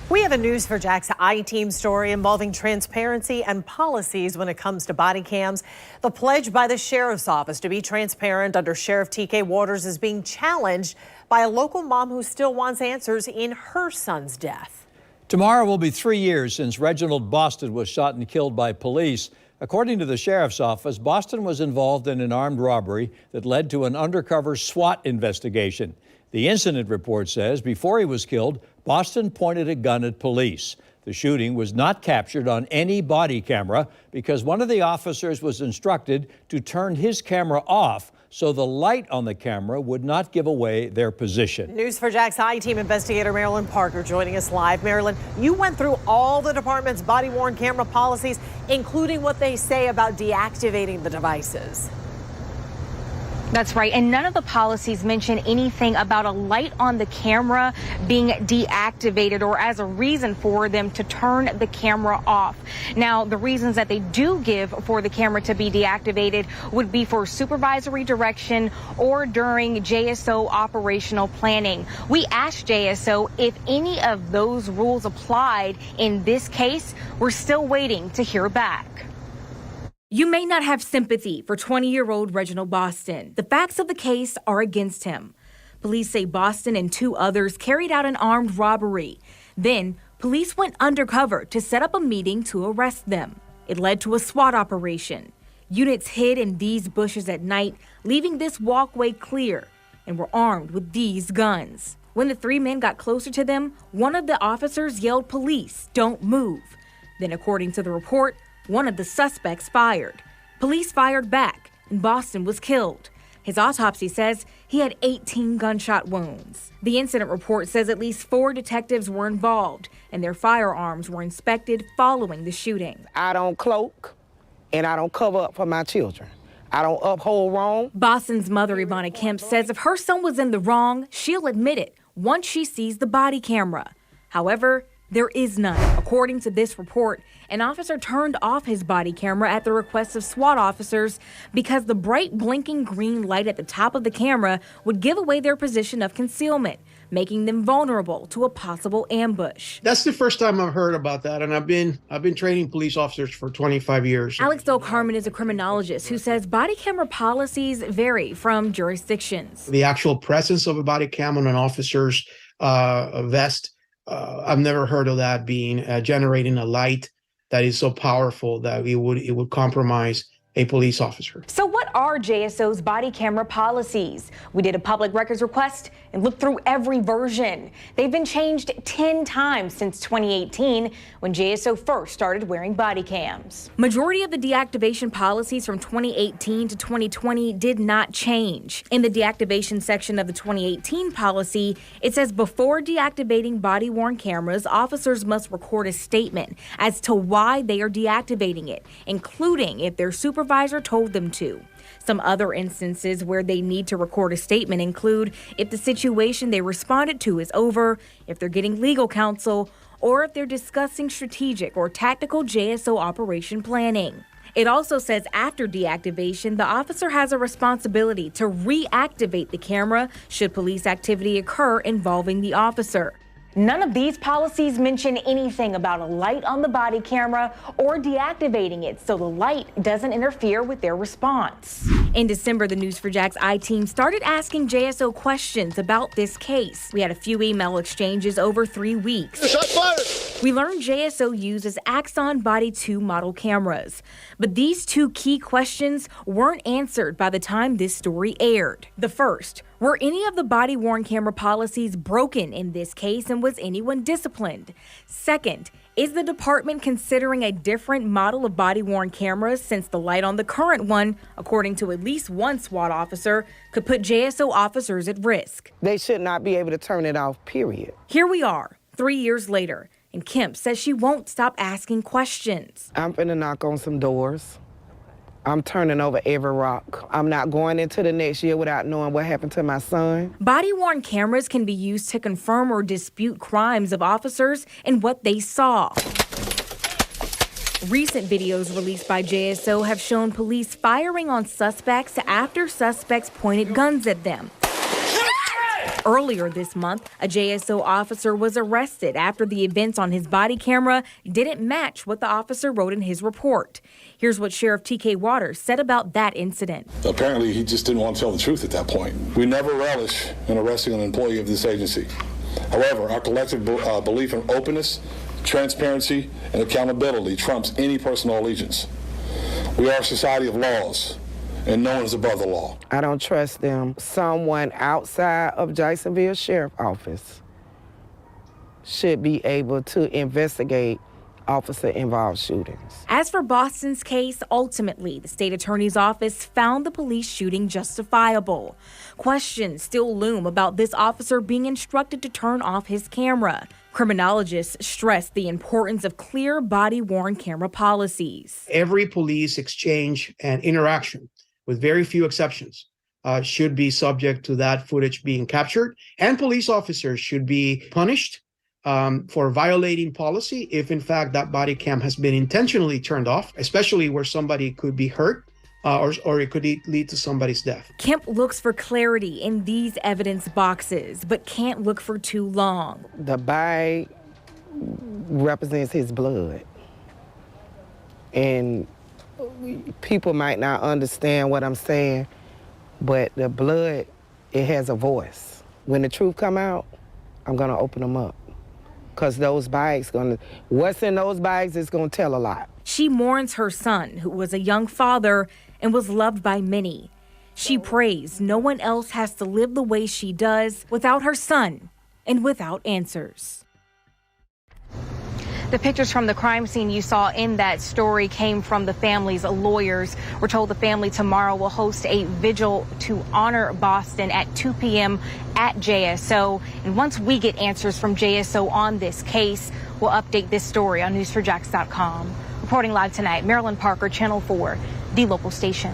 We have a News for Jack's I-Team story involving transparency and policies when it comes to body cams. The pledge by the sheriff's office to be transparent under Sheriff TK Waters is being challenged by a local mom who still wants answers in her son's death. Tomorrow will be 3 years since Reginald Boston was shot and killed by police. According to the sheriff's office, Boston was involved in an armed robbery that led to an undercover SWAT investigation. The incident report says before he was killed, Boston pointed a gun at police. The shooting was not captured on any body camera because one of the officers was instructed to turn his camera off so the light on the camera would not give away their position. News for Jack's I-Team investigator Marilyn Parker joining us live. Marilyn, you went through all the department's body-worn camera policies, including what they say about deactivating the devices. That's right. And none of the policies mention anything about a light on the camera being deactivated or as a reason for them to turn the camera off. Now, the reasons that they do give for the camera to be deactivated would be for supervisory direction or during JSO operational planning. We asked JSO if any of those rules applied in this case. We're still waiting to hear back. You may not have sympathy for 20-year-old Reginald Boston. The facts of the case are against him. Police say Boston and 2 others carried out an armed robbery. Then, police went undercover to set up a meeting to arrest them. It led to a SWAT operation. Units hid in these bushes at night, leaving this walkway clear, and were armed with these guns. When the 3 men got closer to them, one of the officers yelled, "Police, don't move." Then, according to the report, one of the suspects fired. Police fired back, and Boston was killed. His autopsy says he had 18 gunshot wounds. The incident report says at least 4 detectives were involved, and their firearms were inspected following the shooting. I don't cloak, and I don't cover up for my children. I don't uphold wrong. Boston's mother, Ivana Kemp, says if her son was in the wrong, she'll admit it once she sees the body camera. However, there is none. According to this report, an officer turned off his body camera at the request of SWAT officers because the bright blinking green light at the top of the camera would give away their position of concealment, making them vulnerable to a possible ambush. That's the first time I've heard about that, and I've been training police officers for 25 years. Alex Del Carmen is a criminologist who says body camera policies vary from jurisdictions. The actual presence of a body cam on an officer's vest, I've never heard of that being generating a light that is so powerful that it would compromise a police officer. So what are JSO's body camera policies? We did a public records request and looked through every version. They've been changed 10 times since 2018 when JSO first started wearing body cams. Majority of the deactivation policies from 2018 to 2020 did not change. In the deactivation section of the 2018 policy, it says before deactivating body-worn cameras, officers must record a statement as to why they are deactivating it, including if their supervisor told them to. Some other instances where they need to record a statement include if the situation they responded to is over, if they're getting legal counsel, or if they're discussing strategic or tactical JSO operation planning. It also says after deactivation, the officer has a responsibility to reactivate the camera should police activity occur involving the officer. None of these policies mention anything about a light on the body camera or deactivating it so the light doesn't interfere with their response. In December, the News for Jack's I-Team started asking JSO questions about this case. We had a few email exchanges over 3 weeks. We learned JSO uses Axon Body 2 model cameras. But these 2 key questions weren't answered by the time this story aired. The first, were any of the body-worn camera policies broken in this case, and was anyone disciplined? Second, is the department considering a different model of body-worn cameras since the light on the current one, according to at least one SWAT officer, could put JSO officers at risk? They should not be able to turn it off, period. Here we are, 3 years later, and Kemp says she won't stop asking questions. I'm finna knock on some doors. I'm turning over every rock. I'm not going into the next year without knowing what happened to my son. Body-worn cameras can be used to confirm or dispute crimes of officers and what they saw. Recent videos released by JSO have shown police firing on suspects after suspects pointed guns at them. Earlier this month, a JSO officer was arrested after the events on his body camera didn't match what the officer wrote in his report. Here's what Sheriff T.K. Waters said about that incident. Apparently, he just didn't want to tell the truth at that point. We never relish in arresting an employee of this agency. However, our collective belief in openness, transparency, and accountability trumps any personal allegiance. We are a society of laws, and no one is above the law. I don't trust them. Someone outside of Jacksonville Sheriff Office should be able to investigate officer-involved shootings. As for Boston's case, ultimately, the state attorney's office found the police shooting justifiable. Questions still loom about this officer being instructed to turn off his camera. Criminologists stress the importance of clear body-worn camera policies. Every police exchange and interaction, with very few exceptions, should be subject to that footage being captured, and police officers should be punished for violating policy if, in fact, that body cam has been intentionally turned off, especially where somebody could be hurt or it could lead to somebody's death. Kemp looks for clarity in these evidence boxes, but can't look for too long. The bag represents his blood. And people might not understand what I'm saying, but the blood, it has a voice. When the truth come out, I'm gonna open them up. Because those bags what's in those bags is gonna tell a lot. She mourns her son, who was a young father and was loved by many. She prays no one else has to live the way she does without her son and without answers. The pictures from the crime scene you saw in that story came from the family's lawyers. We're told the family tomorrow will host a vigil to honor Boston at 2 p.m. at JSO. And once we get answers from JSO on this case, we'll update this story on news4jax.com. Reporting live tonight, Marilyn Parker, Channel 4, the local station.